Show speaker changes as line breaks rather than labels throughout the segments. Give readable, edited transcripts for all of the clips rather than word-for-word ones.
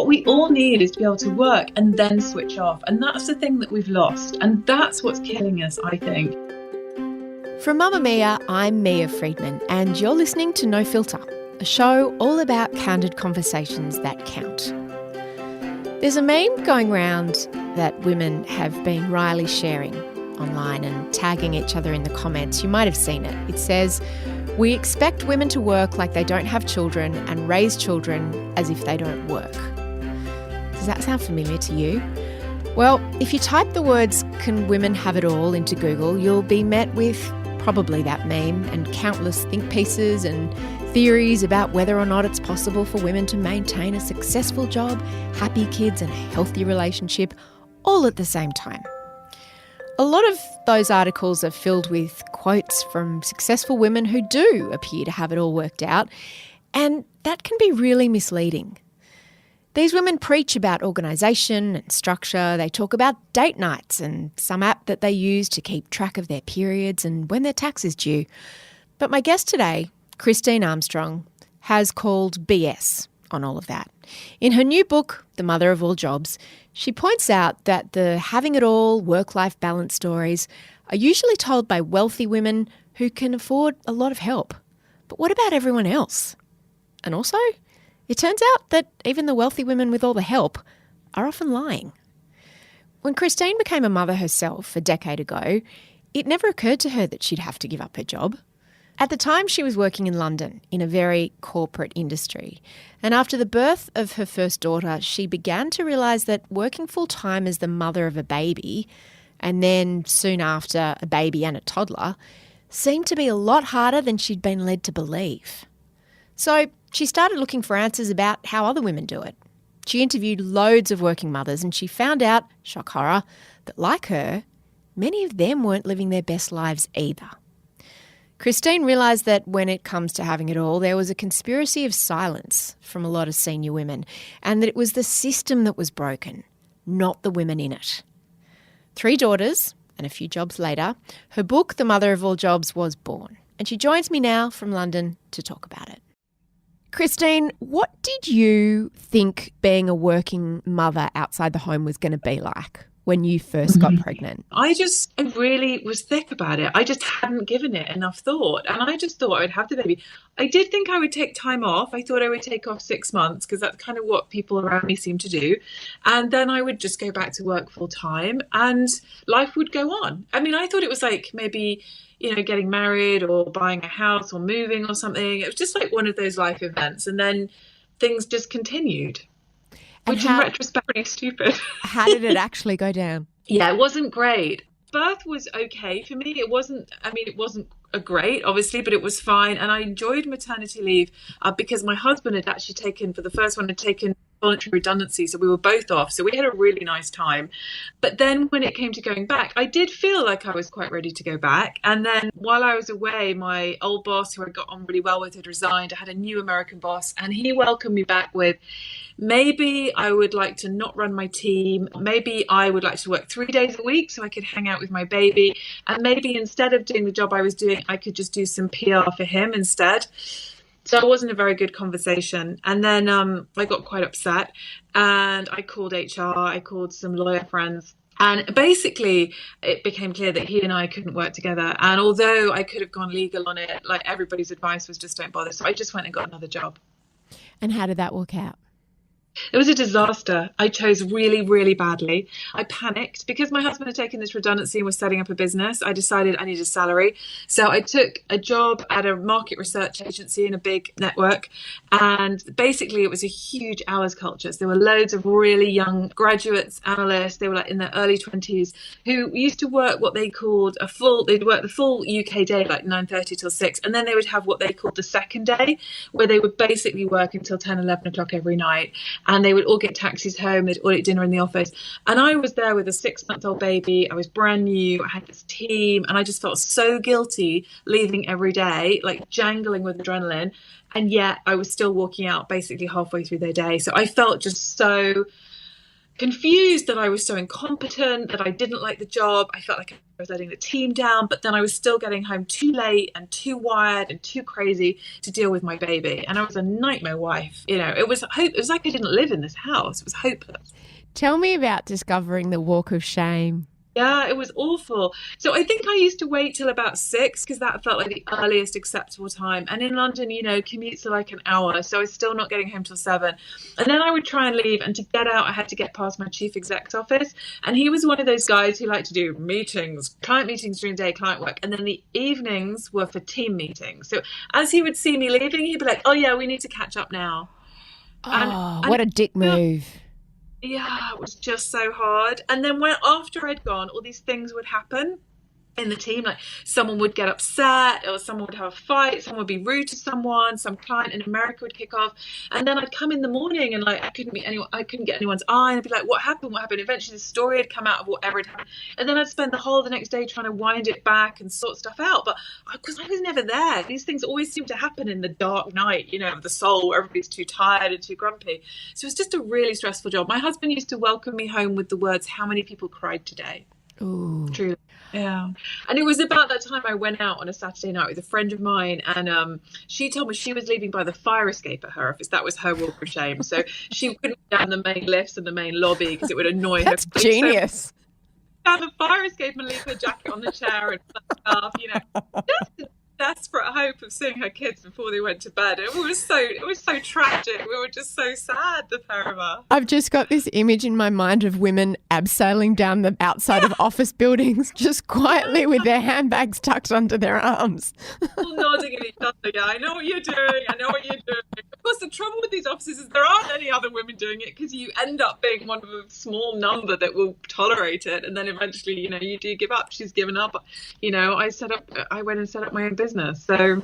What we all need is to be able to work and then switch off. And that's the thing that we've lost. And that's what's killing us, I think.
From Mamma Mia, I'm Mia Friedman, and you're listening to No Filter, a show all about candid conversations that count. There's a meme going round that women have been wryly sharing online and tagging each other in the comments. You might have seen it. It says, "We expect women to work like they don't have children and raise children as if they don't work." Does that sound familiar to you? Well, if you type the words "can women have it all" into Google, you'll be met with probably that meme and countless think pieces and theories about whether or not it's possible for women to maintain a successful job, happy kids and a healthy relationship all at the same time. A lot of those articles are filled with quotes from successful women who do appear to have it all worked out, and that can be really misleading. These women preach about organisation and structure. They talk about date nights and some app that they use to keep track of their periods and when their tax is due. But my guest today, Christine Armstrong, has called BS on all of that. In her new book, The Mother of All Jobs, she points out that the having it all work-life balance stories are usually told by wealthy women who can afford a lot of help. But what about everyone else? And also, it turns out that even the wealthy women with all the help are often lying. When Christine became a mother herself a decade ago, it never occurred to her that she'd have to give up her job. At the time, she was working in London in a very corporate industry. And after the birth of her first daughter, she began to realise that working full-time as the mother of a baby, and then soon after a baby and a toddler, seemed to be a lot harder than she'd been led to believe. So she started looking for answers about how other women do it. She interviewed loads of working mothers and she found out, shock horror, that like her, many of them weren't living their best lives either. Christine realised that when it comes to having it all, there was a conspiracy of silence from a lot of senior women, and that it was the system that was broken, not the women in it. 3 daughters and a few jobs later, her book, The Mother of All Jobs, was born. And she joins me now from London to talk about it. Christine, what did you think being a working mother outside the home was going to be like when you first got pregnant?
I really was thick about it. I just hadn't given it enough thought. And I just thought I would have the baby. I did think I would take time off. I thought I would take off 6 months because that's kind of what people around me seem to do. And then I would just go back to work full time and life would go on. I mean, I thought it was like maybe, getting married or buying a house or moving or something. It was just like one of those life events. And then things just continued. Which in retrospect, pretty stupid.
How did it actually go down?
Yeah, it wasn't great. Birth was okay for me. It wasn't a great, obviously, but it was fine. And I enjoyed maternity leave because my husband had actually taken voluntary redundancy. So we were both off. So we had a really nice time. But then when it came to going back, I did feel like I was quite ready to go back. And then while I was away, my old boss, who I got on really well with, had resigned. I had a new American boss and he welcomed me back with, maybe I would like to not run my team. Maybe I would like to work 3 days a week so I could hang out with my baby. And maybe instead of doing the job I was doing, I could just do some PR for him instead. So it wasn't a very good conversation. And then I got quite upset and I called HR. I called some lawyer friends. And basically, it became clear that he and I couldn't work together. And although I could have gone legal on it, like everybody's advice was just don't bother. So I just went and got another job.
And how did that work out?
It was a disaster. I chose really, really badly. I panicked because my husband had taken this redundancy and was setting up a business. I decided I needed a salary. So I took a job at a market research agency in a big network. And basically it was a huge hours culture. So there were loads of really young graduates, analysts. They were like in their early 20s who used to work what they called they'd work the full UK day, like 9:30 till 6. And then they would have what they called the second day, where they would basically work until 10, 11 o'clock every night. And they would all get taxis home, they'd all eat dinner in the office. And I was there with a 6-month-old baby. I was brand new. I had this team. And I just felt so guilty leaving every day, like jangling with adrenaline. And yet I was still walking out basically halfway through their day. So I felt just so confused that I was so incompetent, that I didn't like the job. I felt like I was letting the team down, but then I was still getting home too late and too wired and too crazy to deal with my baby. And I was a nightmare wife. It was like I didn't live in this house. It was hopeless.
Tell me about discovering the walk of shame.
Yeah, it was awful. So I think I used to wait till about 6 because that felt like the earliest acceptable time. And in London, commutes are like an hour. So I was still not getting home till 7. And then I would try and leave. And to get out, I had to get past my chief exec's office. And he was one of those guys who liked to do client meetings during the day, client work. And then the evenings were for team meetings. So as he would see me leaving, he'd be like, oh, yeah, we need to catch up now.
What a dick move.
Yeah, it was just so hard. And then after I'd gone, all these things would happen in the team. Like someone would get upset, or someone would have a fight, someone would be rude to someone, some client in America would kick off. And then I'd come in the morning and I couldn't get anyone's eye, and I'd be like, what happened? Eventually the story had come out of whatever had happened. And then I'd spend the whole of the next day trying to wind it back and sort stuff out. But because I was never there, these things always seem to happen in the dark night, of the soul, where everybody's too tired and too grumpy. So it was just a really stressful job. My husband used to welcome me home with the words, how many people cried today?
Ooh.
Truly. Yeah. And it was about that time I went out on a Saturday night with a friend of mine, and she told me she was leaving by the fire escape at her office. That was her walk of shame. So she couldn't go down the main lifts and the main lobby because it would annoy her.
That's genius.
So down the fire escape and leave her jacket on the chair and stuff, just the desperate hope of seeing her kids before they went to bed. It was so tragic. We were just so sad, the pair of us.
I've just got this image in my mind of women abseiling down the outside of office buildings, just quietly with their handbags tucked under their arms.
All nodding at each other. Yeah, I know what you're doing. Of course, the trouble with these offices is there aren't any other women doing it, because you end up being one of a small number that will tolerate it, and then eventually, you do give up. She's given up. I went and set up my own business. So,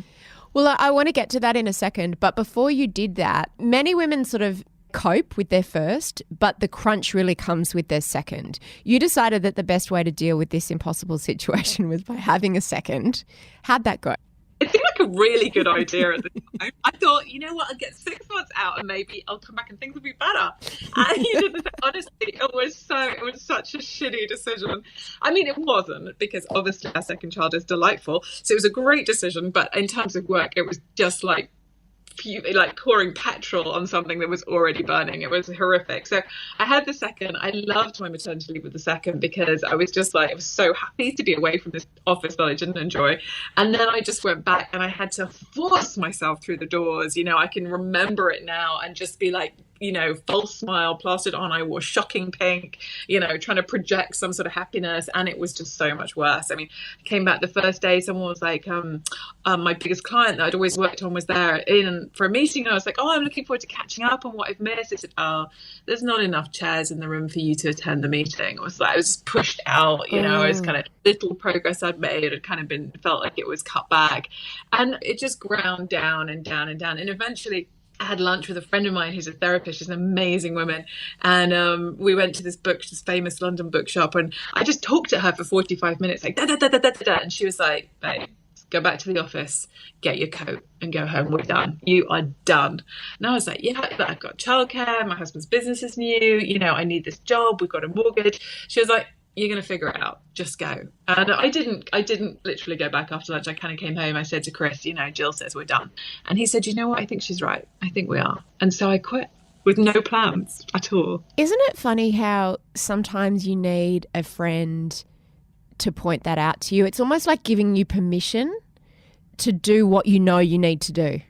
well, I want to get to that in a second, but before you did that, many women sort of cope with their first, but the crunch really comes with their second. You decided that the best way to deal with this impossible situation was by having a second. How'd that go?
It seemed like a really good idea at the time. I thought, I'll get 6 months out and maybe I'll come back and things will be better. And honestly, it was such a shitty decision. I mean, it wasn't, because obviously our second child is delightful. So it was a great decision. But in terms of work, it was just like pouring petrol on something that was already burning. It was horrific. So I had the second. I loved my maternity leave with the second, because I was just I was so happy to be away from this office that I didn't enjoy. And then I just went back and I had to force myself through the doors. I can remember it now and just be like, false smile plastered on. I wore shocking pink, trying to project some sort of happiness. And it was just so much worse. I mean, I came back the first day, someone was like, my biggest client that I'd always worked on was there in for a meeting. And I was like, I'm looking forward to catching up on what I've missed. They said, there's not enough chairs in the room for you to attend the meeting. I was just pushed out, it was kind of little progress I'd made. It had kind of felt like it was cut back. And it just ground down and down and down. And eventually I had lunch with a friend of mine who's a therapist. She's an amazing woman. And we went to this famous London bookshop, and I just talked to her for 45 minutes, like, da, da, da, da, da, da. And she was like, babe, go back to the office, get your coat and go home. We're done. You are done. And I was like, yeah, but I've got childcare. My husband's business is new. I need this job. We've got a mortgage. She was like, you're going to figure it out. Just go. And I didn't literally go back after lunch. I kind of came home. I said to Chris, Jill says we're done. And he said, you know what? I think she's right. I think we are. And so I quit with no plans at all.
Isn't it funny how sometimes you need a friend to point that out to you? It's almost like giving you permission to do what you know you need to do.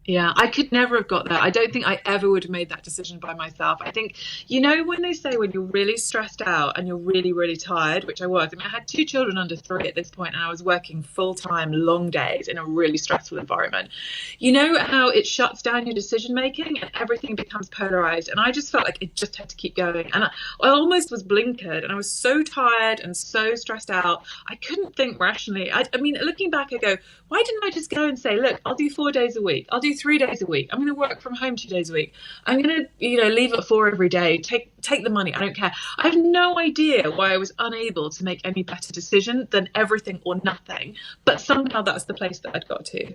Yeah, I could never have got there. I don't think I ever would have made that decision by myself. I think, when they say when you're really stressed out and you're really, really tired, which I was. I mean, I had 2 children under 3 at this point, and I was working full-time, long days in a really stressful environment. You know how it shuts down your decision-making and everything becomes polarized. And I just felt like it just had to keep going. And I almost was blinkered, and I was so tired and so stressed out. I couldn't think rationally. I mean, looking back, I go, why didn't I just go and say, look, I'll do 4 days a week. I'll do 3 days a week. I'm going to work from home 2 days a week. I'm going to, leave at 4 every day. Take the money. I don't care. I have no idea why I was unable to make any better decision than everything or nothing. But somehow that's the place that I'd got to.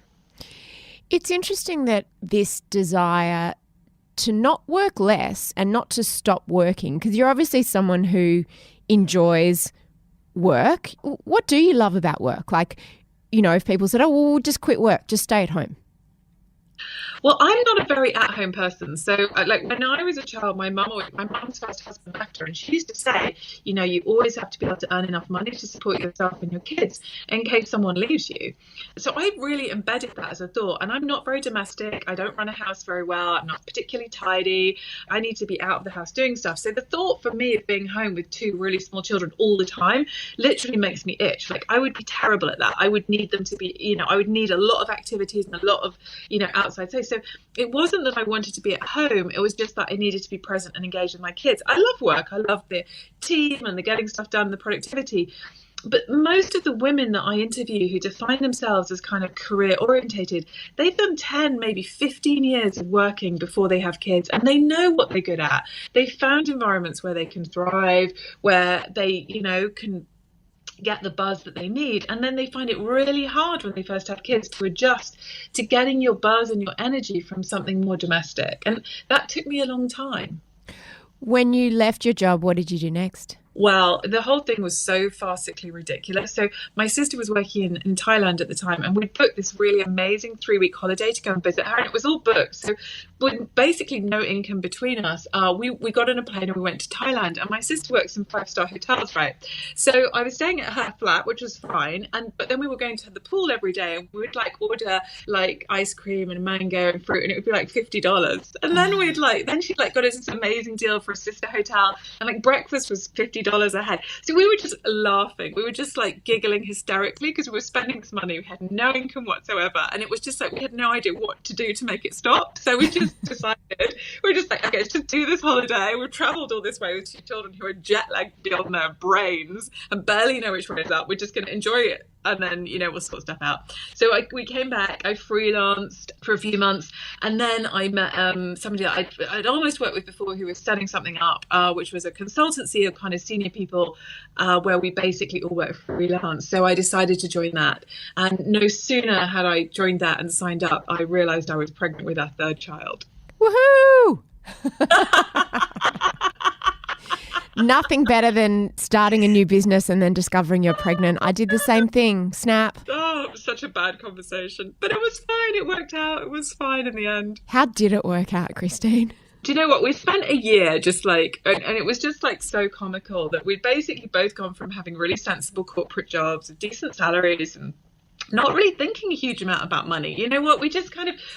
It's interesting that this desire to not work less and not to stop working? Because you're obviously someone who enjoys work. What do you love about work? Like, you know, if people said, oh, well, just quit work, just stay at home.
Well, I'm not a very at-home person. So, like, when I was a child, my mum's first husband left her, and she used to say, you know, you always have to be able to earn enough money to support yourself and your kids in case someone leaves you. So I really embedded that as a thought. And I'm not very domestic. I don't run a house very well. I'm not particularly tidy. I need to be out of the house doing stuff. So the thought for me of being home with two really small children all the time literally makes me itch. Like, I would be terrible at that. I would need them to be, you know, I would need a lot of activities and a lot of, you know, outside space. So it wasn't that I wanted to be at home. It was just that I needed to be present and engaged with my kids. I love work. I love the team and the getting stuff done, the productivity. But most of the women that I interview who define themselves as kind of career orientated, they've done 10, maybe 15 years of working before they have kids, and they know what they're good at. They found environments where they can thrive, where they, you know, can get the buzz that they need, and then they find it really hard when they first have kids to adjust to getting your buzz and your energy from something more domestic, and that took me a long time.
When you left your job, what did you do next?
Well, the whole thing was so farcically ridiculous. So my sister was working in Thailand at the time, and we'd booked this really amazing 3-week holiday to go and visit her, and it was all booked. So with basically no income between us, we got on a plane and we went to Thailand, and my sister works in 5-star hotels, right? So I was staying at her flat, which was fine, but then we were going to the pool every day, and we would like order like ice cream and mango and fruit, and it would be like $50. And then she got us this amazing deal for a sister hotel, and like breakfast was $50 a head. So we were just laughing. We were just like giggling hysterically because we were spending this money. We had no income whatsoever. And it was just like, we had no idea what to do to make it stop. So we just decided, we were just like, okay, let's just do this holiday. We've traveled all this way with 2 children who are jet lagged beyond their brains and barely know which way is up. We're just going to enjoy it. And then, you know, we'll sort stuff out. So we came back, I freelanced for a few months, and then I met somebody that I'd almost worked with before who was setting something up, which was a consultancy of kind of senior people where we basically all work freelance. So I decided to join that. And no sooner had I joined that and signed up, I realised I was pregnant with our 3rd child.
Woohoo! Nothing better than starting a new business and then discovering you're pregnant. I did the same thing. Snap.
Oh, it was such a bad conversation. But it was fine. It worked out. It was fine in the end.
How did it work out, Christine?
Do you know what? We spent a year just like, and it was just like so comical that we'd basically both gone from having really sensible corporate jobs with decent salaries and not really thinking a huge amount about money. You know what? We just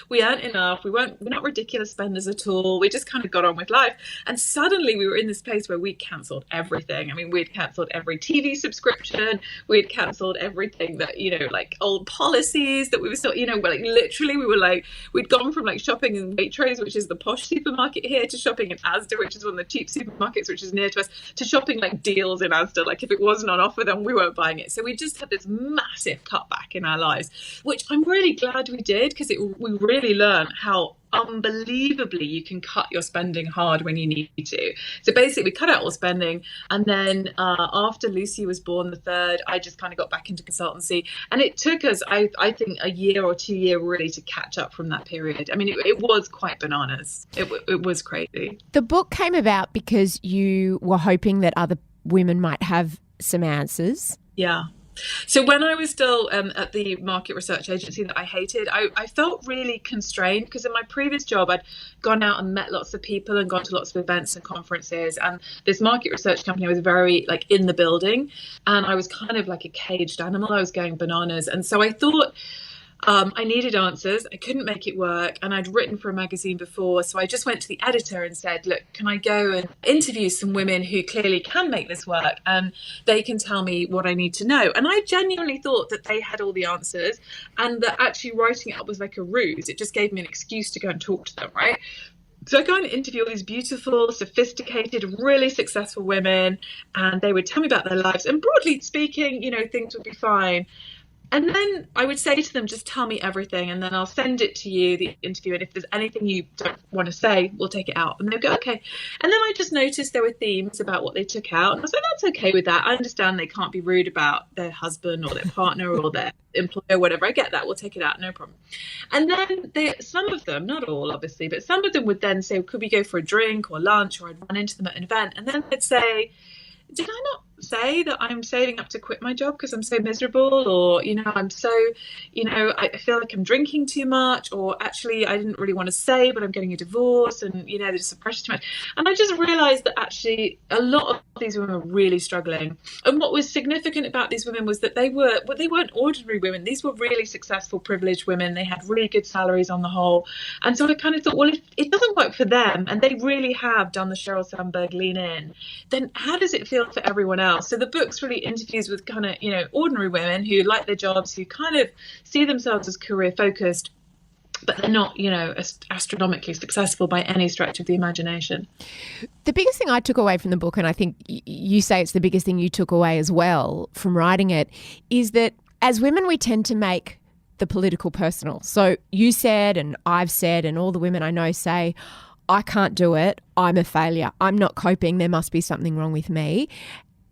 we earned enough. We're not ridiculous spenders at all. We just kind of got on with life. And suddenly we were in this place where we'd cancelled everything. I mean, we'd cancelled every TV subscription. We'd cancelled everything that, you know, like old policies that we were still, you know, like literally we'd gone from like shopping in Waitrose, which is the posh supermarket here, to shopping in Asda, which is one of the cheap supermarkets, which is near to us, to shopping like deals in Asda. Like if it wasn't on offer, then we weren't buying it. So we just had this massive cutback in our lives, which I'm really glad we did, because we really learned how unbelievably you can cut your spending hard when you need to. So basically we cut out all spending, and then after Lucy was born, the 3rd, I just kind of got back into consultancy, and it took us I think a year or 2 years really to catch up from that period. I mean, it was quite bananas. It was crazy.
The book came about because you were hoping that other women might have some answers.
Yeah. So when I was still at the market research agency that I hated, I felt really constrained, because in my previous job, I'd gone out and met lots of people and gone to lots of events and conferences. And this market research company was very like in the building, and I was kind of like a caged animal. I was going bananas. And so I thought, I needed answers. I couldn't make it work. And I'd written for a magazine before. So I just went to the editor and said, look, can I go and interview some women who clearly can make this work, and they can tell me what I need to know? And I genuinely thought that they had all the answers, and that actually writing it up was like a ruse. It just gave me an excuse to go and talk to them, right? So I go and interview all these beautiful, sophisticated, really successful women, and they would tell me about their lives. And broadly speaking, you know, things would be fine. And then I would say to them, just tell me everything, and then I'll send it to you, the interview. And if there's anything you don't want to say, we'll take it out. And they'll go, okay. And then I just noticed there were themes about what they took out. And I was like, that's okay with that. I understand they can't be rude about their husband or their partner or their employer, whatever. I get that. We'll take it out. No problem. And then some of them, not all, obviously, but some of them would then say, could we go for a drink or lunch? Or I'd run into them at an event. And then they'd say, did I not say that I'm saving up to quit my job because I'm so miserable, or I'm so I feel like I'm drinking too much, or actually I didn't really want to say but I'm getting a divorce, and there's some pressure too much. And I just realized that actually a lot of these women were really struggling. And what was significant about these women was that they weren't ordinary women. These were really successful, privileged women. They had really good salaries on the whole. And so I kind of thought, well, if it doesn't work for them and they really have done the Sheryl Sandberg lean in, then how does it feel for everyone else? So the book's really interviews with kind of, ordinary women who like their jobs, who kind of see themselves as career focused, but they're not, astronomically successful by any stretch of the imagination.
The biggest thing I took away from the book, and I think you say it's the biggest thing you took away as well from writing it, is that as women we tend to make the political personal. So you said, and I've said, and all the women I know say, I can't do it, I'm a failure, I'm not coping, there must be something wrong with me.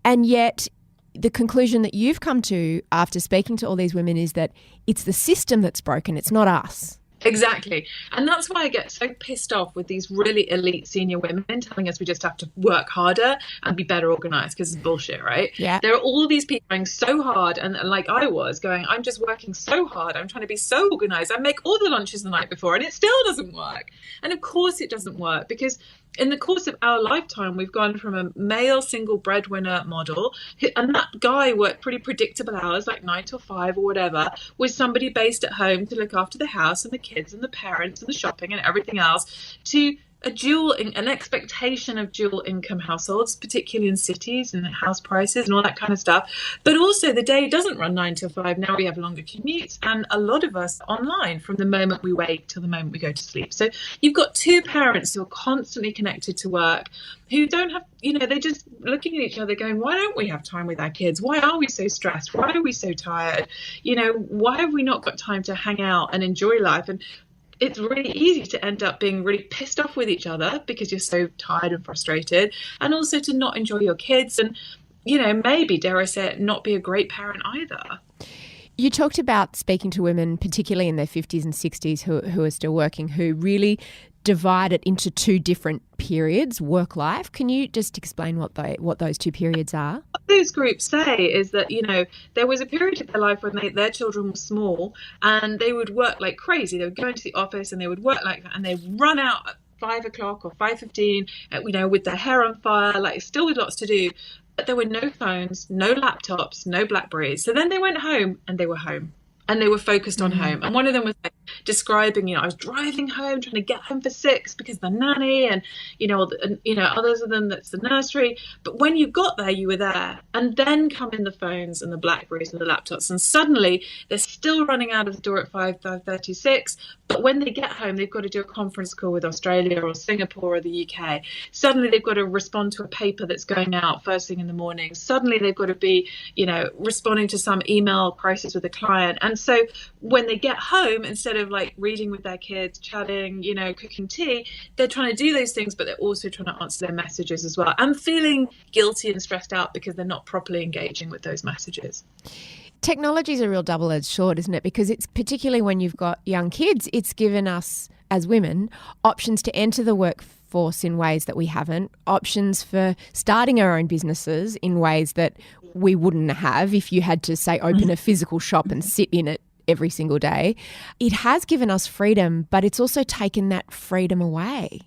And yet the conclusion that you've come to after speaking to all these women is that it's the system that's broken, it's not us.
Exactly. And that's why I get so pissed off with these really elite senior women telling us we just have to work harder and be better organized, because it's bullshit, right?
Yeah.
There are all these people going so hard, and like I was going, I'm just working so hard, I'm trying to be so organized, I make all the lunches the night before, and it still doesn't work. And of course it doesn't work, because in the course of our lifetime, we've gone from a male single breadwinner model, and that guy worked pretty predictable hours, like 9 to 5 or whatever, with somebody based at home to look after the house and the kids and the parents and the shopping and everything else, to an expectation of dual income households, particularly in cities and house prices and all that kind of stuff. But also the day doesn't run 9 till 5. Now we have longer commutes, and a lot of us are online from the moment we wake till the moment we go to sleep. So you've got two parents who are constantly connected to work, who don't have, they're just looking at each other going, why don't we have time with our kids? Why are we so stressed? Why are we so tired? Why have we not got time to hang out and enjoy life? And it's really easy to end up being really pissed off with each other because you're so tired and frustrated, and also to not enjoy your kids and, maybe, dare I say it, not be a great parent either.
You talked about speaking to women, particularly in their 50s and 60s, who are still working, who really divide it into two different periods, work life. Can you just explain what those two periods are?
What those groups say is that, there was a period of their life when their children were small, and they would work like crazy. They would go into the office and they would work like that, and they'd run out at 5 o'clock or 5:15, with their hair on fire, like still with lots to do. But there were no phones, no laptops, no Blackberries. So then they went home and they were home. And they were focused on home. And one of them was describing, I was driving home, trying to get home for 6 because the nanny and, others of them, that's the nursery. But when you got there, you were there. And then come in the phones and the Blackberries and the laptops. And suddenly they're still running out of the door at 5:36. But when they get home, they've got to do a conference call with Australia or Singapore or the UK. Suddenly they've got to respond to a paper that's going out first thing in the morning. Suddenly they've got to be, responding to some email crisis with a client. And so when they get home, instead of reading with their kids, chatting, cooking tea, they're trying to do those things, but they're also trying to answer their messages as well, and feeling guilty and stressed out because they're not properly engaging with those messages.
Technology is a real double-edged sword, isn't it? Because it's particularly when you've got young kids, it's given us as women options to enter the workforce in ways that we haven't, options for starting our own businesses in ways that we wouldn't have if you had to, say, open a physical shop and sit in it every single day. It has given us freedom, but it's also taken that freedom away.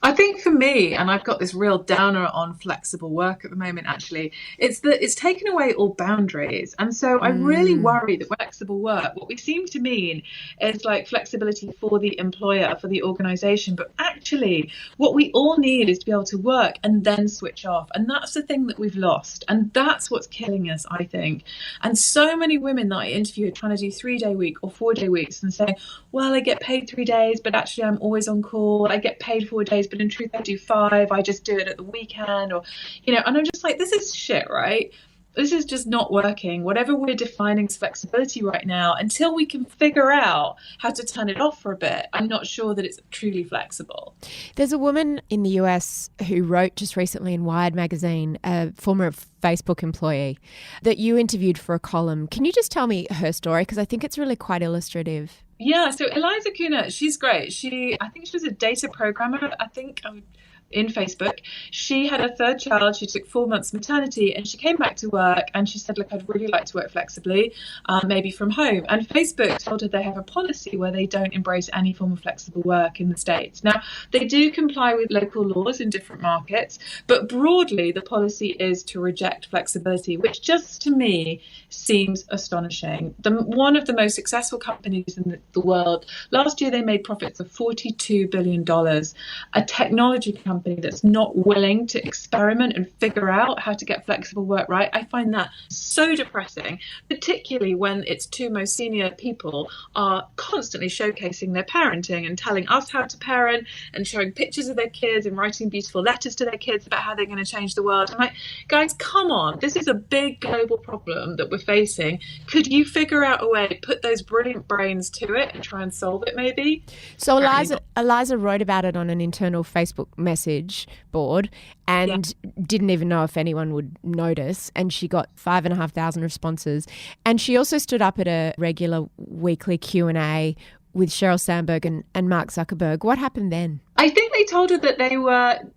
I think for me, and I've got this real downer on flexible work at the moment, actually, it's that it's taken away all boundaries. And so I really worry that flexible work, what we seem to mean is flexibility for the employer, for the organization. But actually, what we all need is to be able to work and then switch off. And that's the thing that we've lost. And that's what's killing us, I think. And so many women that I interview are trying to do 3-day week or 4-day weeks and say, well, I get paid 3 days, but actually I'm always on call. I get paid 4 days, but in truth I do 5. I just do it at the weekend, or and I'm just like, this is shit, right? this is just not working. Whatever we're defining as flexibility right now, until we can figure out how to turn it off for a bit, I'm not sure that it's truly flexible.
There's a woman in the US who wrote just recently in Wired magazine, a former Facebook employee, that you interviewed for a column. Can you just tell me her story? Because I think it's really quite illustrative.
Yeah, so Eliza Kuna, she's great. I think she was a data programmer, in Facebook. She had her third child. She took 4 months maternity and she came back to work and she said, look, I'd really like to work flexibly, maybe from home. And Facebook told her they have a policy where they don't embrace any form of flexible work in the States. Now, they do comply with local laws in different markets, but broadly the policy is to reject flexibility, which just to me seems astonishing. One of the most successful companies in the world, last year they made profits of $42 billion. A technology company that's not willing to experiment and figure out how to get flexible work right. I find that so depressing, particularly when its two most senior people are constantly showcasing their parenting and telling us how to parent and showing pictures of their kids and writing beautiful letters to their kids about how they're going to change the world. I'm like, guys, come on. This is a big global problem that we're facing. Could you figure out a way, put those brilliant brains to it and try and solve it maybe?
So Eliza wrote about it on an internal Facebook message board and didn't even know if anyone would notice, and she got 5,500 responses. And she also stood up at a regular weekly Q&A with Sheryl Sandberg and Mark Zuckerberg. What happened then?
I think they told her that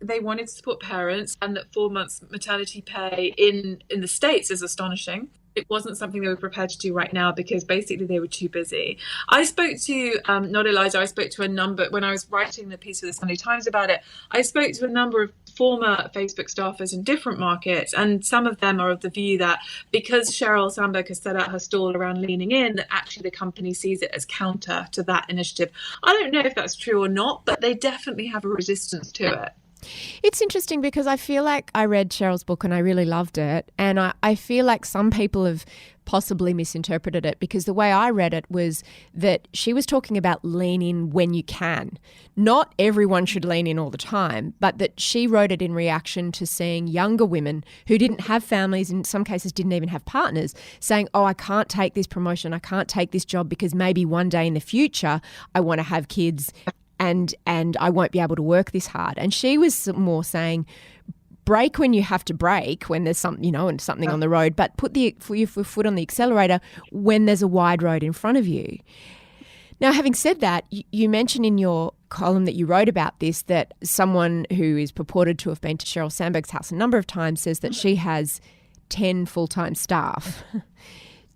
they wanted to support parents and that 4 months maternity pay in the States is astonishing. It wasn't something they were prepared to do right now because basically they were too busy. I spoke to, not Eliza, I spoke to a number, when I was writing the piece for the Sunday Times about it, I spoke to a number of former Facebook staffers in different markets, and some of them are of the view that because Sheryl Sandberg has set out her stall around leaning in, that actually the company sees it as counter to that initiative. I don't know if that's true or not, but they definitely have a resistance to it.
It's interesting because I feel like I read Sheryl's book and I really loved it, and I feel like some people have possibly misinterpreted it, because the way I read it was that she was talking about lean in when you can. Not everyone should lean in all the time, but that she wrote it in reaction to seeing younger women who didn't have families, in some cases didn't even have partners, saying, oh, I can't take this promotion, I can't take this job because maybe one day in the future I want to have kids and I won't be able to work this hard. And she was more saying, brake when you have to brake, when there's something on the road, but put your foot on the accelerator when there's a wide road in front of you. Now, having said that, you mentioned in your column that you wrote about this that someone who is purported to have been to Sheryl Sandberg's house a number of times says that she has 10 full-time staff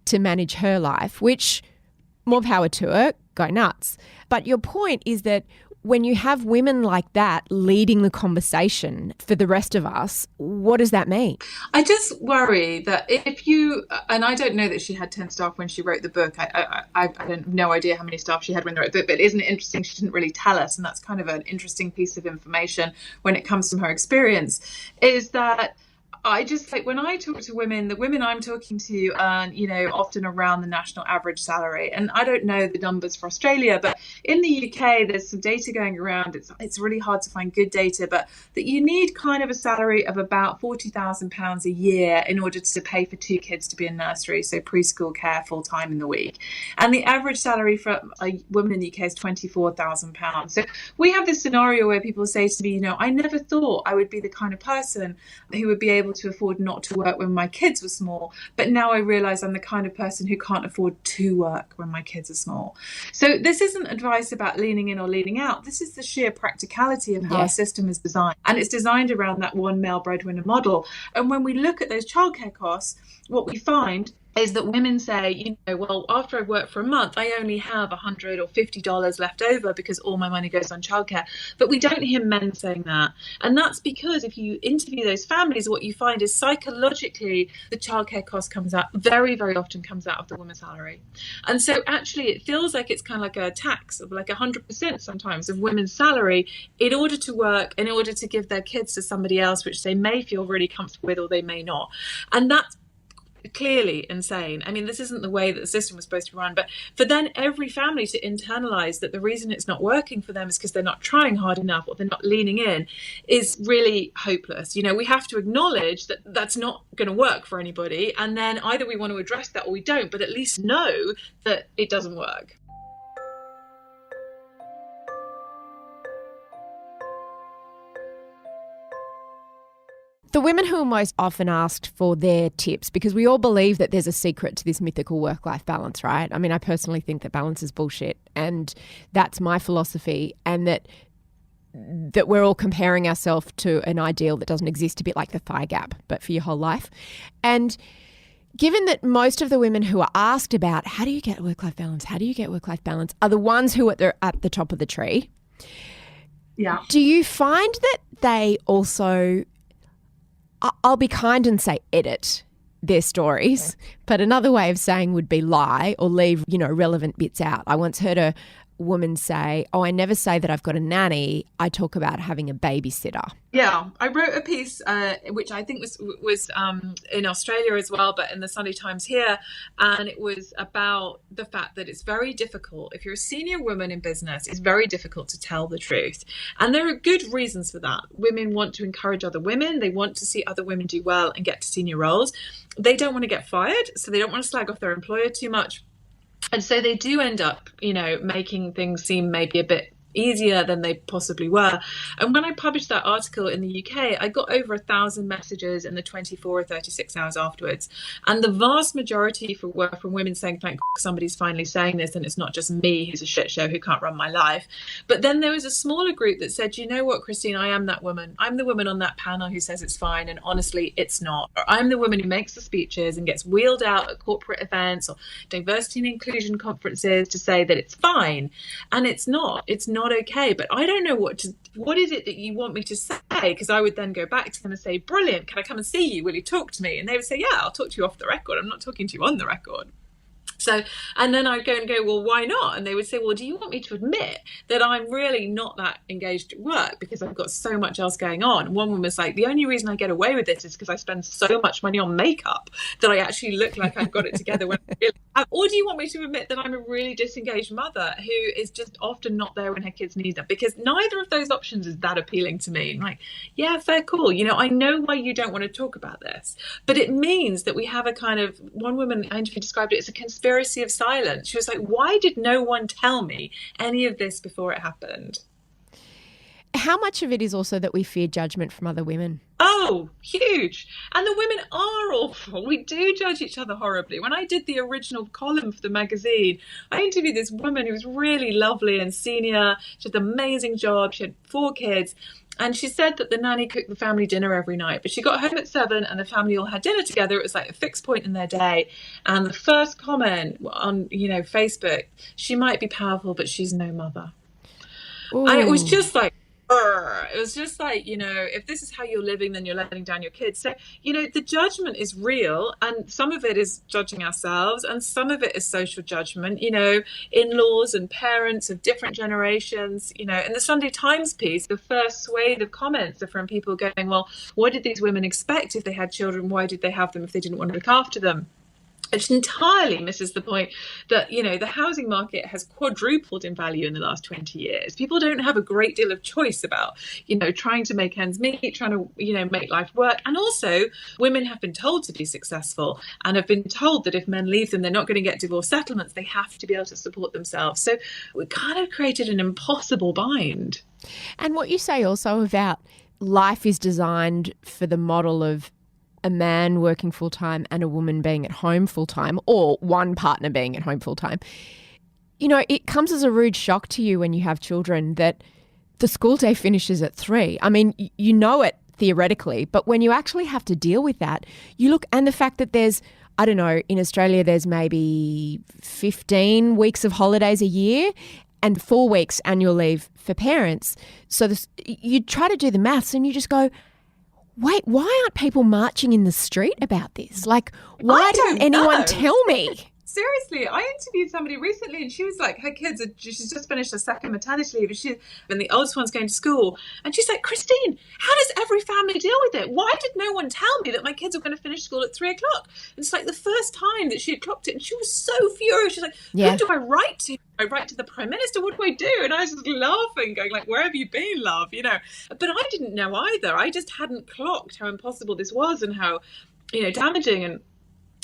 to manage her life, which, more power to her, go nuts. But your point is that when you have women like that leading the conversation for the rest of us, what does that mean?
I just worry that if you, and I don't know that she had 10 staff when she wrote the book. I have no idea how many staff she had when she wrote the book, but isn't it interesting she didn't really tell us? And that's kind of an interesting piece of information when it comes from her experience, is that I just like when I talk to women, the women I'm talking to earn, often around the national average salary. And I don't know the numbers for Australia, but in the UK, there's some data going around. It's really hard to find good data, but that you need kind of a salary of about £40,000 a year in order to pay for 2 kids to be in nursery, so preschool care full time in the week. And the average salary for a woman in the UK is £24,000. So we have this scenario where people say to me, I never thought I would be the kind of person who would be able to afford not to work when my kids were small, but now I realize I'm the kind of person who can't afford to work when my kids are small. So this isn't advice about leaning in or leaning out. This is the sheer practicality of how our system is designed, and it's designed around that one male breadwinner model. And when we look at those childcare costs, what we find is that women say, well, after I work for a month, I only have $100 or $50 left over because all my money goes on childcare. But we don't hear men saying that. And that's because if you interview those families, what you find is psychologically the childcare cost comes out, very, very often comes out of the woman's salary. And so actually it feels like it's kind of like a tax of like 100% sometimes of women's salary in order to work, in order to give their kids to somebody else, which they may feel really comfortable with or they may not. And that's clearly insane. I mean, this isn't the way that the system was supposed to run. But for then every family to internalize that the reason it's not working for them is because they're not trying hard enough or they're not leaning in is really hopeless. You know, we have to acknowledge that that's not going to work for anybody. And then either we want to address that or we don't, but at least know that it doesn't work.
The women who are most often asked for their tips, because we all believe that there's a secret to this mythical work-life balance, right? I mean, I personally think that balance is bullshit, and that's my philosophy, and that we're all comparing ourselves to an ideal that doesn't exist, a bit like the thigh gap, but for your whole life. And given that most of the women who are asked about how do you get work-life balance, are the ones who are at the top of the tree,
yeah.
Do you find that they also... I'll be kind and say edit their stories, but another way of saying would be lie or leave, relevant bits out. I once heard a woman say, I never say that I've got a nanny. I talk about having a babysitter.
Yeah, I wrote a piece, which I think was in Australia as well, but in the Sunday Times here. And it was about the fact that it's very difficult. If you're a senior woman in business, it's very difficult to tell the truth. And there are good reasons for that. Women want to encourage other women. They want to see other women do well and get to senior roles. They don't want to get fired, so they don't want to slag off their employer too much. And so they do end up, making things seem maybe a bit easier than they possibly were. And when I published that article in the UK, I got over 1,000 messages in the 24 or 36 hours afterwards. And the vast majority were from women saying, thank God somebody's finally saying this, and it's not just me who's a shit show who can't run my life. But then there was a smaller group that said, you know what, Christine, I am that woman. I'm the woman on that panel who says it's fine, and honestly, it's not. Or I'm the woman who makes the speeches and gets wheeled out at corporate events or diversity and inclusion conferences to say that it's fine. And it's not. It's not okay, but I don't know what is it that you want me to say, because I would then go back to them and say, brilliant, can I come and see you, will you talk to me? And they would say, yeah, I'll talk to you off the record, I'm not talking to you on the record. So, and then I'd go, well, why not? And they would say, well, do you want me to admit that I'm really not that engaged at work because I've got so much else going on? And one woman was like, the only reason I get away with this is because I spend so much money on makeup that I actually look like I've got it together when I really have. Or do you want me to admit that I'm a really disengaged mother who is just often not there when her kids need them? Because neither of those options is that appealing to me. I'm like, yeah, fair, cool. I know why you don't want to talk about this, but it means that we have a kind of, one woman I interviewed described it as a conspiracy of silence. She was like, why did no one tell me any of this before it happened?
How much of it is also that we fear judgment from other women?
Oh, huge. And the women are awful. We do judge each other horribly. When I did the original column for the magazine, I interviewed this woman who was really lovely and senior. She had an amazing job. She had 4 kids. And she said that the nanny cooked the family dinner every night, but she got home at 7 and the family all had dinner together. It was like a fixed point in their day. And the first comment on, Facebook, she might be powerful, but she's no mother. Ooh. And it was just like, it was just like, if this is how you're living, then you're letting down your kids. So, the judgment is real, and some of it is judging ourselves, and some of it is social judgment, in-laws and parents of different generations. In the Sunday Times piece, the first swathe of comments are from people going, well, what did these women expect if they had children? Why did they have them if they didn't want to look after them? Which entirely misses the point that, the housing market has quadrupled in value in the last 20 years. People don't have a great deal of choice about, trying to make ends meet, trying to, make life work. And also, women have been told to be successful and have been told that if men leave them, they're not going to get divorce settlements. They have to be able to support themselves. So we kind of created an impossible bind.
And what you say also about life is designed for the model of a man working full-time and a woman being at home full-time, or one partner being at home full-time. It comes as a rude shock to you when you have children that the school day finishes at 3. I mean, you know it theoretically, but when you actually have to deal with that, and the fact that there's, I don't know, in Australia there's maybe 15 weeks of holidays a year and 4 weeks annual leave for parents. So you try to do the maths and you just go, wait, why aren't people marching in the street about this? Like, why didn't anyone tell me?
seriously, I interviewed somebody recently and she was like, her kids, she's just finished her second maternity leave and the oldest one's going to school. And she's like, Christine, how does every family deal with it? Why did no one tell me that my kids were going to finish school at 3 o'clock? And it's like the first time that she had clocked it and she was so furious. She's like, who do I write to? I write to the Prime Minister, what do I do? And I was just laughing, going like, where have you been, love? You know, but I didn't know either. I just hadn't clocked how impossible this was and how, you know, damaging. And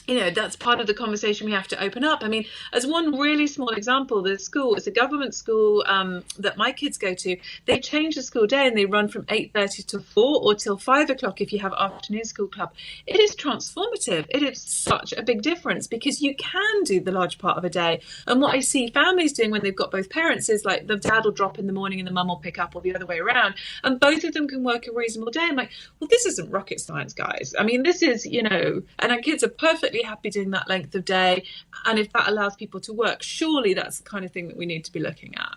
you know, that's part of the conversation we have to open up. I mean, as one really small example, the school, it's a government school that my kids go to. They change the school day and they run from 8:30 to 4 or till 5 o'clock if you have afternoon school club. It is transformative. It is such a big difference because you can do the large part of a day. And what I see families doing when they've got both parents is like the dad will drop in the morning and the mum will pick up, or the other way around. And both of them can work a reasonable day. I'm like, well, this isn't rocket science, guys. I mean, this is, you know, and our kids are perfectly happy doing that length of day, and if that allows people to work, surely that's the kind of thing that we need to be looking at.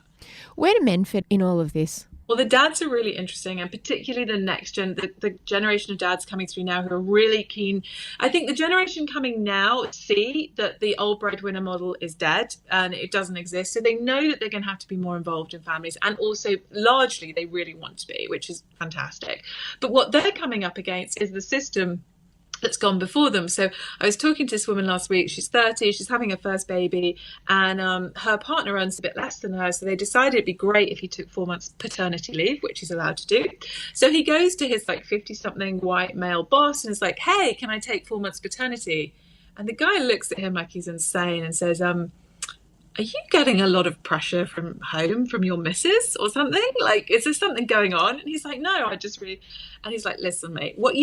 Where do men fit in all of this?
Well, the dads are really interesting, and particularly the next gen, the generation of dads coming through now who are really keen. I think the generation coming now see that the old breadwinner model is dead and it doesn't exist. So they know that they're going to have to be more involved in families, and also largely they really want to be, which is fantastic. But what they're coming up against is the system that's gone before them. So I was talking to this woman last week. She's 30, she's having her first baby, and her partner earns a bit less than her. So they decided it'd be great if he took 4 months paternity leave, which he's allowed to do. So he goes to his like 50-something white male boss and is like, hey, can I take 4 months paternity? And the guy looks at him like he's insane and says, are you getting a lot of pressure from home from your missus or something? Like, is there something going on? And he's like, no, I just really... And he's like, listen, mate, what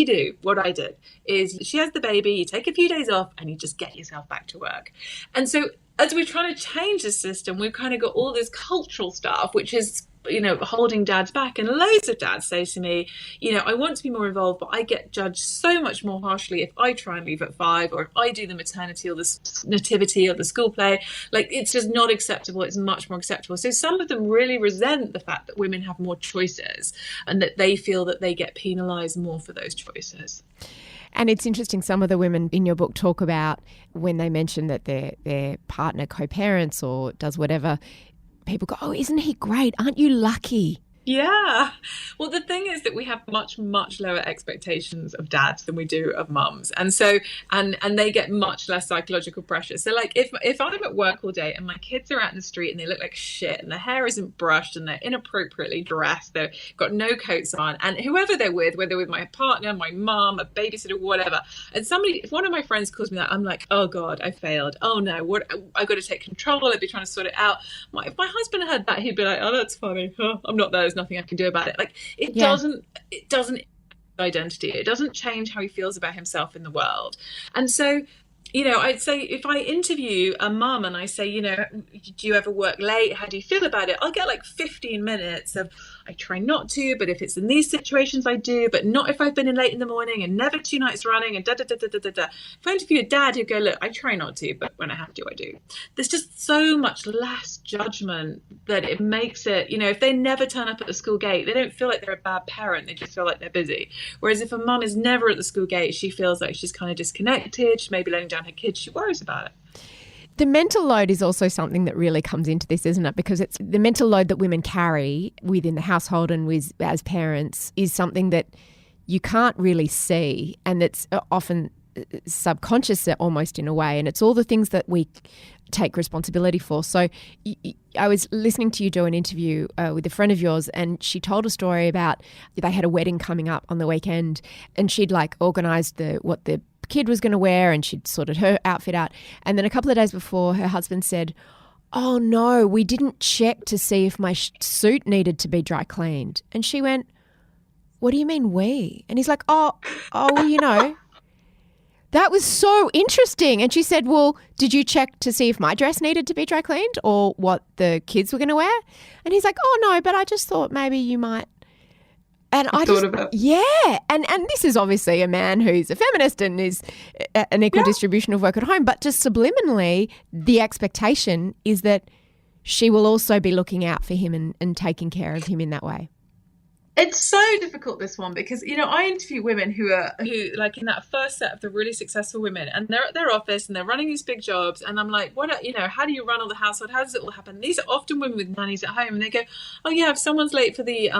I did is she has the baby, you take a few days off and you just get yourself back to work. And so as we're trying to change the system, we've kind of got all this cultural stuff, which is, you know, holding dads back. And loads of dads say to me, you know, I want to be more involved, but I get judged so much more harshly if I try and leave at 5, or if I do the maternity or the nativity or the school play. Like, it's just not acceptable. It's much more acceptable. So some of them really resent the fact that women have more choices and that they feel that they get penalised more for those choices.
And it's interesting, some of the women in your book talk about when they mention that their partner co-parents or does whatever, people go, oh, isn't he great? Aren't you lucky?
Yeah. Well, the thing is that we have much, much lower expectations of dads than we do of mums. And so, and they get much less psychological pressure. So like if I'm at work all day and my kids are out in the street and they look like shit and their hair isn't brushed and they're inappropriately dressed, they've got no coats on, and whoever they're with, whether with my partner, my mom, a babysitter, whatever, and if one of my friends calls me that, I'm like, oh God, I failed. Oh no, what, I've got to take control. I'd be trying to sort it out. If my husband had that, he'd be like, oh, that's funny. Huh, I'm not there. There's nothing I can do about it. Like, it doesn't identity. It doesn't change how he feels about himself in the world. And so, you know, I'd say if I interview a mum and I say, you know, do you ever work late? How do you feel about it? I'll get like 15 minutes of, I try not to, but if it's in these situations, I do, but not if I've been in late in the morning and never 2 nights running and da-da-da-da-da-da. If I interview a dad who'd go, look, I try not to, but when I have to, I do. There's just so much less judgment that it makes it, you know, if they never turn up at the school gate, they don't feel like they're a bad parent. They just feel like they're busy. Whereas if a mum is never at the school gate, she feels like she's kind of disconnected. She may be letting down her kids. She worries about it.
The mental load is also something that really comes into this, isn't it? Because it's the mental load that women carry within the household and as parents is something that you can't really see, and that's often subconscious almost in a way, and it's all the things that we take responsibility for. So I was listening to you do an interview with a friend of yours, and she told a story about they had a wedding coming up on the weekend, and she'd like organised what the kid was going to wear, and she'd sorted her outfit out. And then a couple of days before, her husband said, oh no, we didn't check to see if my suit needed to be dry cleaned. And she went, what do you mean we? And he's like, oh, well, you know, that was so interesting. And she said, well, did you check to see if my dress needed to be dry cleaned or what the kids were going to wear? And he's like, oh no, but I just thought maybe you might. And I just, yeah. And this is obviously a man who's a feminist and is an equal distribution of work at home. But just subliminally, the expectation is that she will also be looking out for him and taking care of him in that way.
It's so difficult, this one, because I interview women who like in that first set of the really successful women, and they're at their office and they're running these big jobs, and I'm like, how do you run all the household? How does it all happen? These are often women with nannies at home, and they go, oh yeah, if someone's late for the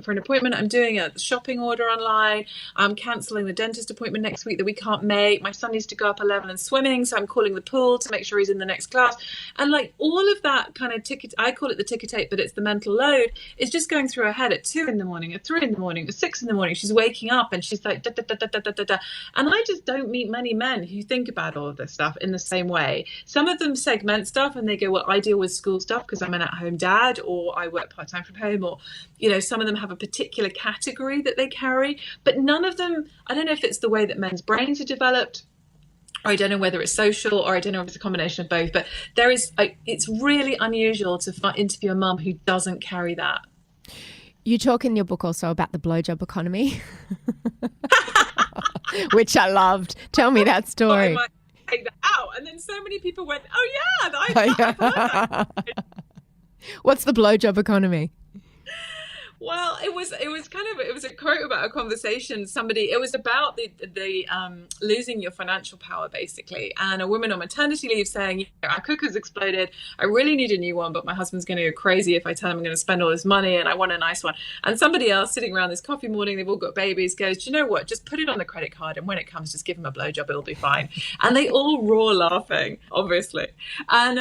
for an appointment, I'm doing a shopping order online, I'm cancelling the dentist appointment next week that we can't make, my son needs to go up a level in swimming, so I'm calling the pool to make sure he's in the next class. And like all of that kind of ticket, I call it the ticker tape, but it's the mental load, is just going through her head at 2 in the morning, at 3 in the morning, at 6 in the morning. She's waking up and she's like, da, da, da, da, da, da, da, da. And I just don't meet many men who think about all of this stuff in the same way. Some of them segment stuff and they go, well, I deal with school stuff because I'm an at-home dad, or I work part-time from home, or, some of them have a particular category that they carry, but none of them, I don't know if it's the way that men's brains are developed, or I don't know whether it's social, or I don't know if it's a combination of both, but it's really unusual to interview a mum who doesn't carry that.
You talk in your book also about the blowjob economy, which I loved. Tell me that story.
I might take that out. And then so many people went, oh yeah, I've heard that.
What's the blowjob economy?
Well, it was a quote about a conversation. It was about the losing your financial power, basically, and a woman on maternity leave saying, our cooker's exploded, I really need a new one, but my husband's going to go crazy if I tell him I'm going to spend all this money and I want a nice one. And somebody else sitting around this coffee morning, they've all got babies, goes, do you know what, just put it on the credit card, and when it comes, just give him a blowjob, it'll be fine. And they all roar laughing, obviously. And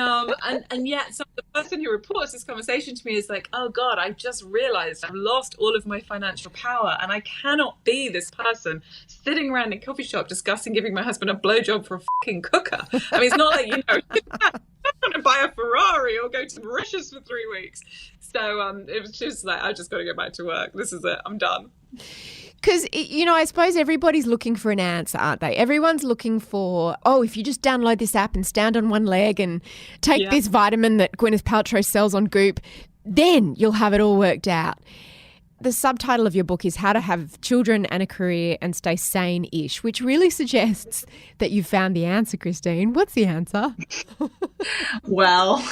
yet the person who reports this conversation to me is like, oh God, I've just realized I've lost all of my financial power, and I cannot be this person sitting around in a coffee shop discussing giving my husband a blowjob for a fucking cooker. I mean, it's not like, I'm not going to buy a Ferrari or go to Mauritius for 3 weeks. So it was just like, I just got to go back to work. This is it. I'm done.
Because, I suppose everybody's looking for an answer, aren't they? Everyone's looking for, if you just download this app and stand on one leg and take this vitamin that Gwyneth Paltrow sells on Goop, then you'll have it all worked out. The subtitle of your book is How to Have Children and a Career and Stay Sane-ish, which really suggests that you've found the answer, Christine. What's the answer?
Well,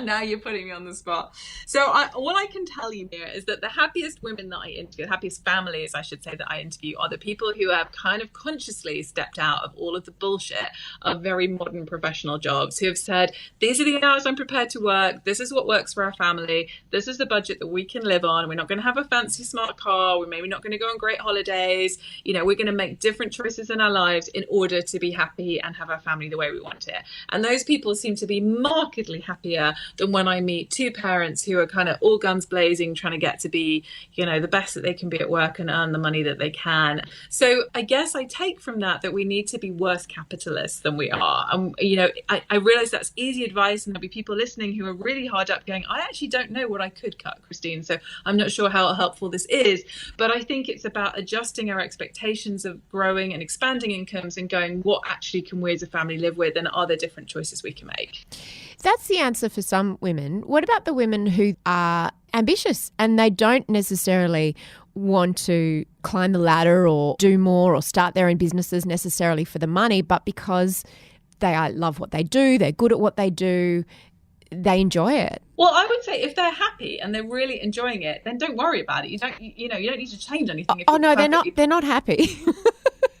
now you're putting me on the spot. So what I can tell you, Mia, is that the happiest women that I interview, the happiest families, I should say, that I interview, are the people who have kind of consciously stepped out of all of the bullshit of very modern professional jobs, who have said, these are the hours I'm prepared to work, this is what works for our family, this is the budget that we can live on, we're not going to have a fancy smart car, we're maybe not going to go on great holidays, we're going to make different choices in our lives in order to be happy and have our family the way we want it. And those people seem to be markedly happier than when I meet two parents who are kind of all guns blazing, trying to get to be, the best that they can be at work and earn the money that they can. So I guess I take from that we need to be worse capitalists than we are. And, I realize that's easy advice, and there'll be people listening who are really hard up going, I actually don't know what I could cut, Christine, so I'm not sure how helpful this is. But I think it's about adjusting our expectations of growing and expanding incomes and going, what actually can we as a family live with, and are there different choices we can make?
That's the answer for some women. What about the women who are ambitious and they don't necessarily want to climb the ladder or do more or start their own businesses necessarily for the money, but because they love what they do, they're good at what they do, they enjoy it?
Well, I would say if they're happy and they're really enjoying it, then don't worry about it. You don't need to change anything.
Oh no, they're not happy.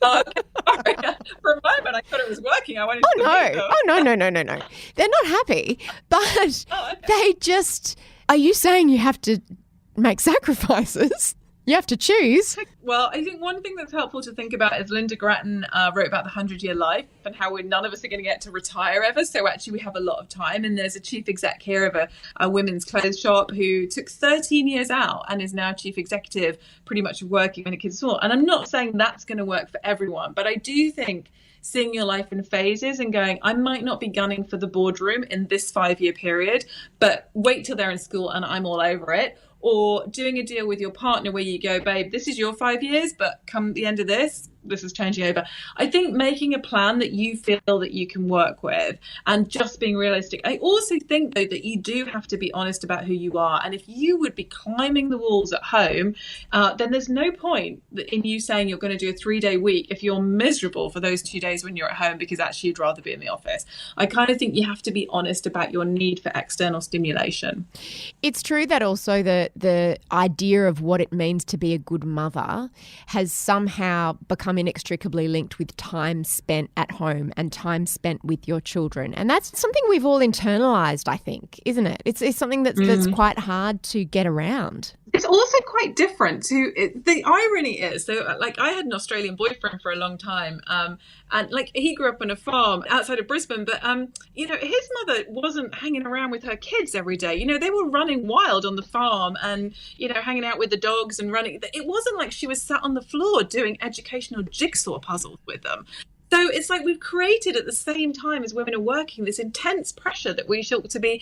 Oh, okay. Sorry. For a moment, I thought it was working. I wanted to
no. They're not happy, but they just. Are you saying you have to make sacrifices? You have to choose.
Well, I think one thing that's helpful to think about is Linda Grattan wrote about the 100-year life and how none of us are going to get to retire ever. So actually we have a lot of time. And there's a chief exec here of a women's clothes shop who took 13 years out and is now chief executive, pretty much working when a kid's small. And I'm not saying that's going to work for everyone, but I do think seeing your life in phases and going, I might not be gunning for the boardroom in this 5-year period, but wait till they're in school and I'm all over it. Or doing a deal with your partner where you go, babe, this is your 5 years, but come the end of this, this is changing over. I think making a plan that you feel that you can work with and just being realistic. I also think, though, that you do have to be honest about who you are. And if you would be climbing the walls at home, then there's no point in you saying you're going to do a 3-day week if you're miserable for those 2 days when you're at home because actually you'd rather be in the office. I kind of think you have to be honest about your need for external stimulation.
It's true that also the idea of what it means to be a good mother has somehow become inextricably linked with time spent at home and time spent with your children. And that's something we've all internalized, I think, isn't it? It's something that's quite hard to get around.
It's also quite different the irony is, so like I had an Australian boyfriend for a long time, and like he grew up on a farm outside of Brisbane, but his mother wasn't hanging around with her kids every day. They were running wild on the farm and hanging out with the dogs and running. It wasn't like she was sat on the floor doing educational jigsaw puzzles with them. So it's like we've created at the same time as women are working this intense pressure that we should to be,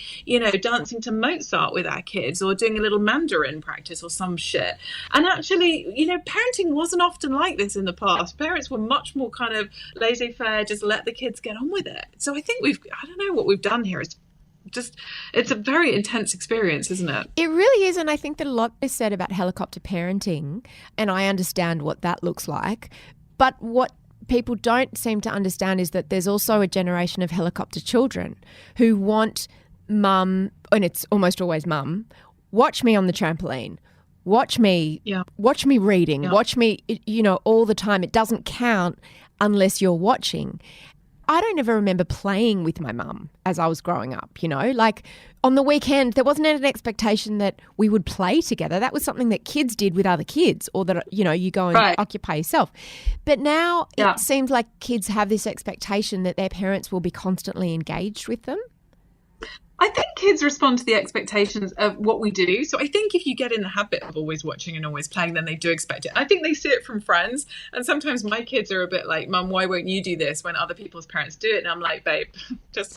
dancing to Mozart with our kids or doing a little Mandarin practice or some shit. And actually, parenting wasn't often like this in the past. Parents were much more kind of laissez-faire, just let the kids get on with it. So I think I don't know what we've done here. It's a very intense experience, isn't it?
It really is. And I think that a lot is said about helicopter parenting, and I understand what that looks like. But what people don't seem to understand is that there's also a generation of helicopter children who want mum, and it's almost always mum, watch me on the trampoline, watch me reading, watch me, all the time. It doesn't count unless you're watching. I don't ever remember playing with my mum as I was growing up, like on the weekend, there wasn't an expectation that we would play together. That was something that kids did with other kids, or that, you go and occupy yourself. But now it seems like kids have this expectation that their parents will be constantly engaged with them.
I think kids respond to the expectations of what we do. So I think if you get in the habit of always watching and always playing, then they do expect it. I think they see it from friends. And sometimes my kids are a bit like, Mum, why won't you do this when other people's parents do it? And I'm like, babe,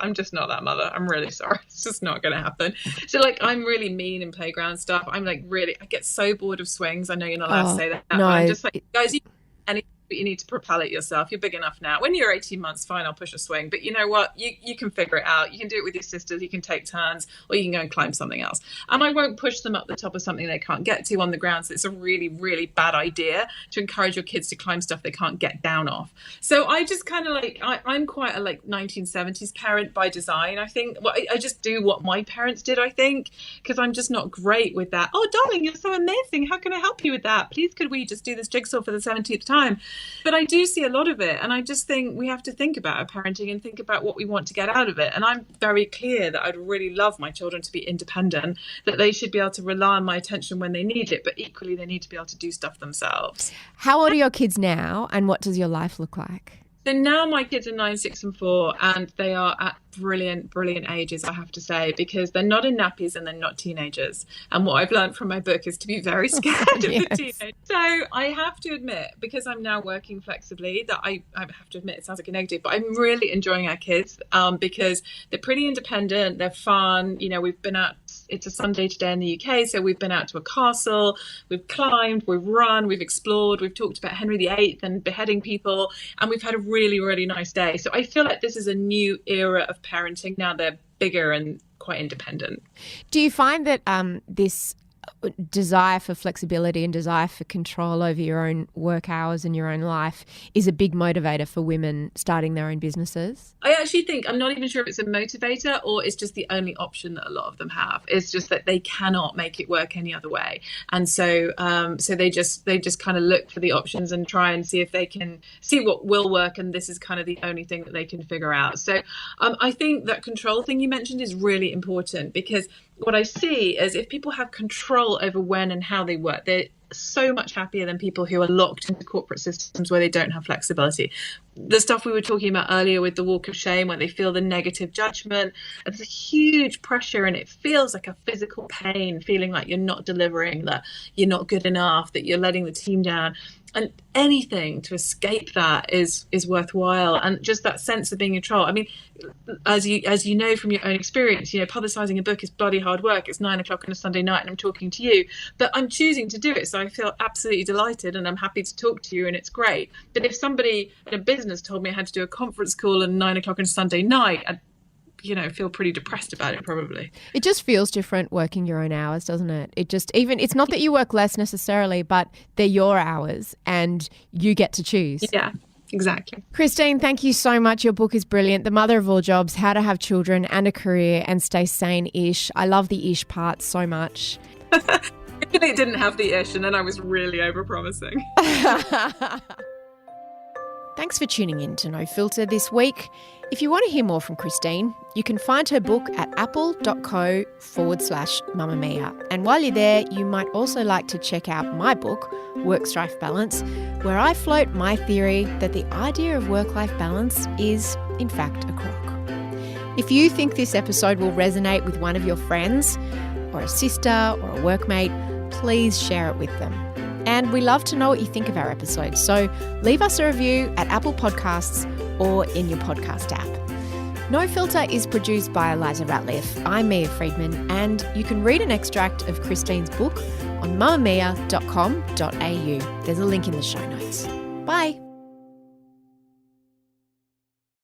I'm just not that mother. I'm really sorry. It's just not going to happen. So like, I'm really mean in playground stuff. I'm like, really, I get so bored of swings. I know you're not allowed to say that.
No.
But I'm just like, guys, you need to propel it yourself. You're big enough now. When you're 18 months, fine, I'll push a swing. But you know what? You can figure it out. You can do it with your sisters. You can take turns, or you can go and climb something else. And I won't push them up the top of something they can't get to on the ground. So it's a really, really bad idea to encourage your kids to climb stuff they can't get down off. So I just kind of like, I'm quite a like 1970s parent by design. I think I just do what my parents did, I think, because I'm just not great with that. Oh, darling, you're so amazing. How can I help you with that? Please, could we just do this jigsaw for the 70th time? But I do see a lot of it. And I just think we have to think about our parenting and think about what we want to get out of it. And I'm very clear that I'd really love my children to be independent, that they should be able to rely on my attention when they need it. But equally, they need to be able to do stuff themselves.
How old are your kids now, and what does your life look like?
So now my kids are 9, 6 and 4, and they are at brilliant ages, I have to say, because they're not in nappies and they're not teenagers. And what I've learned from my book is to be very scared of the teenagers. So I have to admit, because I'm now working flexibly, that I have to admit, it sounds like a negative, but I'm really enjoying our kids because they're pretty independent, they're fun. We've been out, it's a Sunday today in the UK, so we've been out to a castle, we've climbed, we've run, we've explored, we've talked about Henry VIII and beheading people, and we've had a really, really nice day. So I feel like this is a new era of parenting. Now they're bigger and quite independent.
Do you find that this desire for flexibility and desire for control over your own work hours and your own life is a big motivator for women starting their own businesses?
I actually think, I'm not even sure if it's a motivator or it's just the only option that a lot of them have. It's just that they cannot make it work any other way. And so they just kind of look for the options and try and see if they can see what will work. And this is kind of the only thing that they can figure out. So I think that control thing you mentioned is really important, because what I see is if people have control over when and how they work, they're so much happier than people who are locked into corporate systems where they don't have flexibility. The stuff we were talking about earlier with the walk of shame, where they feel the negative judgment, it's a huge pressure and it feels like a physical pain, feeling like you're not delivering, that you're not good enough, that you're letting the team down. And anything to escape that is worthwhile. And just that sense of being in control. I mean, as you know from your own experience, publicising a book is bloody hard work. It's 9 o'clock on a Sunday night and I'm talking to you, but I'm choosing to do it. So I feel absolutely delighted and I'm happy to talk to you and it's great. But if somebody in a business told me I had to do a conference call at 9 o'clock on a Sunday night, I'd feel pretty depressed about it probably.
It just feels different working your own hours, doesn't it? It's not that you work less necessarily, but they're your hours and you get to choose.
Yeah, exactly.
Christine, thank you so much. Your book is brilliant. The Mother of All Jobs, How to Have Children and a Career and Stay Sane-ish. I love the ish part so much.
It didn't have the ish and then I was really overpromising.
Thanks for tuning in to No Filter this week. If you want to hear more from Christine, you can find her book at apple.co/mamamia. And while you're there, you might also like to check out my book, Work-Strife Balance, where I float my theory that the idea of work-life balance is, in fact, a crock. If you think this episode will resonate with one of your friends, or a sister, or a workmate, please share it with them. And we love to know what you think of our episodes, so leave us a review at Apple Podcasts or in your podcast app. No Filter is produced by Eliza Ratliff. I'm Mia Friedman, and you can read an extract of Christine's book on mamamia.com.au. There's a link in the show notes. Bye.